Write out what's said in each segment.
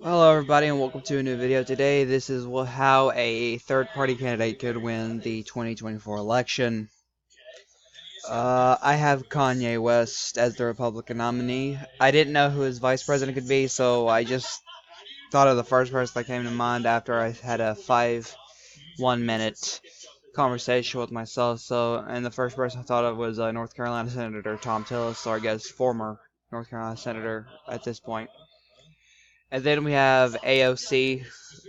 Hello everybody and welcome to a new video. Today this is how a third-party candidate could win the 2024 election. I have Kanye West as the Republican nominee. I didn't know who his vice president could be, so I just thought of the first person that came to mind after I had a 1 minute conversation with myself. And the first person I thought of was North Carolina Senator Tom Tillis, or I guess former North Carolina Senator at this point. And then we have AOC,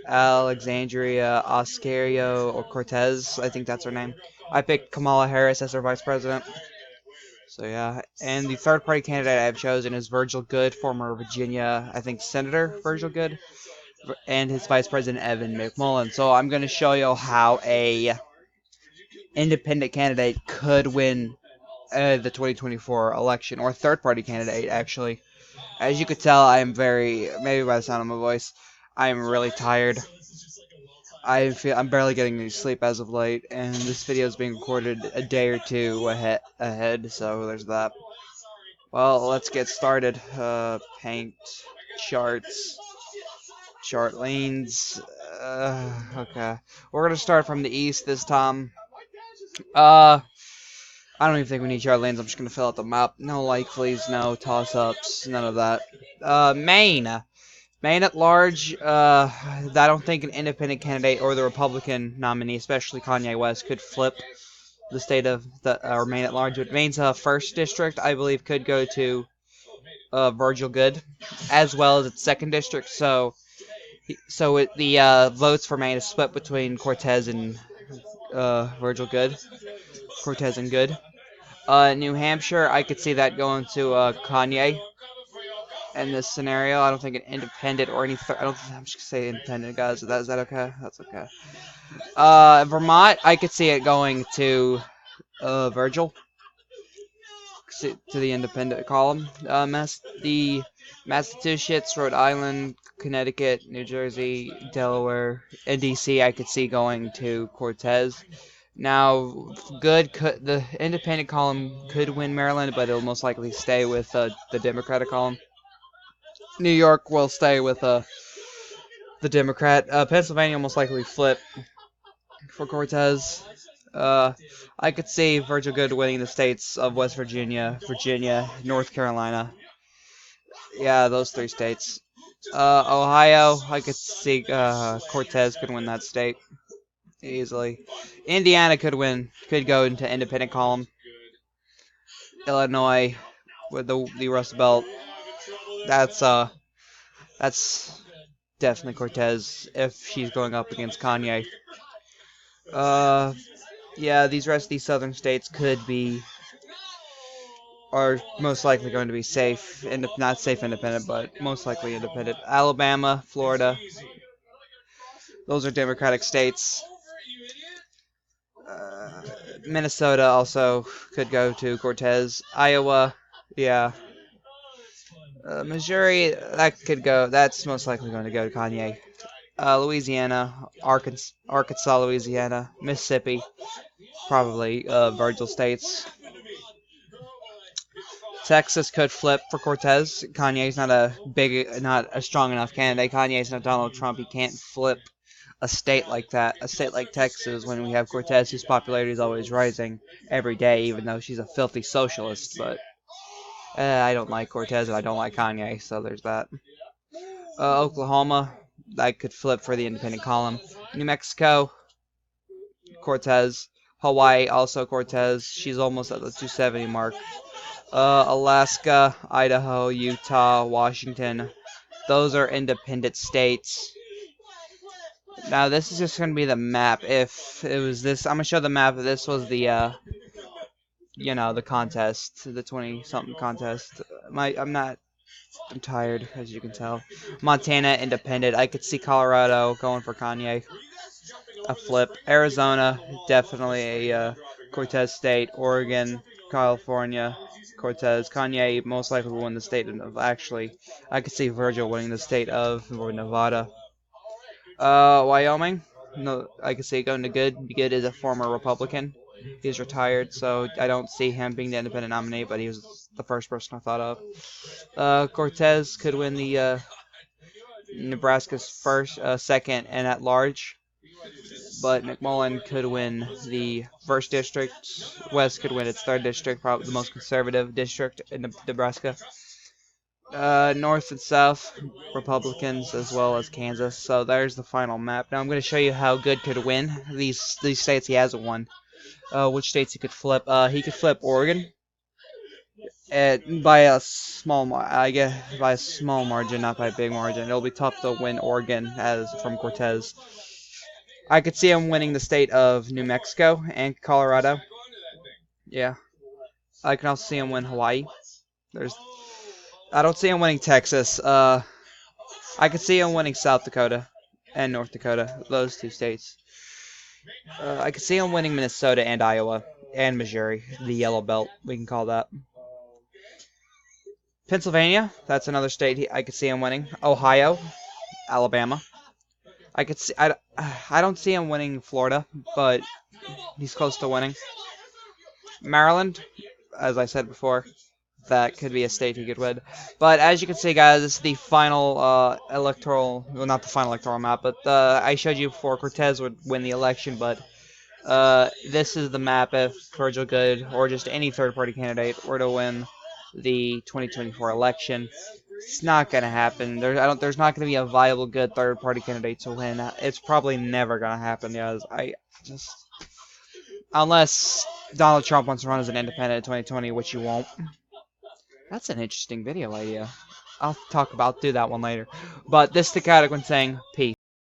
Alexandria Ocasio-Cortez, I think that's her name. I picked Kamala Harris as her vice president. So yeah, and the third party candidate I've chosen is Virgil Goode, former Virginia, I think Senator Virgil Goode, and his vice president Evan McMullin. So I'm going to show you how a independent candidate could win the 2024 election, or third party candidate actually. As you could tell, I am maybe by the sound of my voice, I am really tired. I'm barely getting any sleep as of late, and this video is being recorded a day or two ahead, so there's that. Well, let's get started. Paint, charts, chart lanes. Okay. We're gonna start from the east this time. I don't even think we need chart lanes. I'm just gonna fill out the map. No like, please. No toss-ups. None of that. Maine. Maine at large, I don't think an independent candidate or the Republican nominee, especially Kanye West, could flip the state of or Maine at large. But Maine's first district, I believe, could go to Virgil Goode, as well as its second district. So the votes for Maine is split between Cortez and Virgil Goode. Cortez and Goode. New Hampshire, I could see that going to Kanye. In this scenario, I don't think an independent or any. I'm just gonna say independent, guys. Is that okay? That's okay. Vermont, I could see it going to Virgil to the independent column. The Massachusetts, Rhode Island, Connecticut, New Jersey, Delaware, and DC, I could see going to Cortez. Now, the independent column could win Maryland, but it'll most likely stay with the Democratic column. New York will stay with the Democrat. Pennsylvania will most likely flip for Cortez. I could see Virgil Goode winning the states of West Virginia, North Carolina. Yeah, those three states. Ohio, I could see Cortez could win that state easily. Indiana could go into independent column. Illinois with the Rust Belt. That's definitely Cortez if she's going up against Kanye. Yeah, these southern states are most likely going to be safe, not safe independent, but most likely independent. Alabama, Florida, those are Democratic states. Minnesota also could go to Cortez. Iowa, yeah. Missouri, that's most likely going to go to Kanye. Louisiana, Arkansas, Louisiana, Mississippi, probably Virgil states. Texas could flip for Cortez. Kanye's not a strong enough candidate. Kanye's not Donald Trump. He can't flip a state like that. A state like Texas, when we have Cortez, whose popularity is always rising every day, even though she's a filthy socialist. But I don't like Cortez and I don't like Kanye, so there's that. Oklahoma, that could flip for the independent column. New Mexico, Cortez. Hawaii, also Cortez. She's almost at the 270 mark. Alaska, Idaho, Utah, Washington. Those are independent states. Now, this is just going to be the map. If it was this, I'm going to show the map. If this was the, the contest, the 20-something contest. I'm tired, as you can tell. Montana, independent. I could see Colorado going for Kanye. A flip. Arizona, definitely a Cortez state. Oregon, California, Cortez. Kanye most likely will win the state of, actually, I could see Virgil winning the state of Nevada. Wyoming, no, I could see going to Goode. Goode is a former Republican. He's retired, so I don't see him being the independent nominee, but he was the first person I thought of. Cortez could win the Nebraska's second, and at large. But McMullen could win the first district. West could win its third district, probably the most conservative district in Nebraska. North and South, Republicans, as well as Kansas. So there's the final map. Now I'm going to show you how Good could win these states he hasn't won. Which states he could flip. He could flip Oregon by a small by a small margin, not by a big margin. It'll be tough to win Oregon as from Cortez. I could see him winning the state of New Mexico and Colorado. Yeah. I can also see him win Hawaii. I don't see him winning Texas. I could see him winning South Dakota and North Dakota, those two states. I could see him winning Minnesota and Iowa and Missouri, the Yellow Belt, we can call that. Pennsylvania, that's another state I could see him winning. Ohio, Alabama. I don't see him winning Florida, but he's close to winning. Maryland, as I said before, that could be a state he could win. But as you can see, guys, this is the final electoral, well, not the final electoral map, but I showed you before Cortez would win the election, but this is the map if Virgil Good or just any third-party candidate were to win the 2024 election. It's not going to happen. There's not going to be a viable good third-party candidate to win. It's probably never going to happen, guys. Unless Donald Trump wants to run as an independent in 2020, which he won't. That's an interesting video idea. I'll do that one later. But this is the Catacomb saying peace.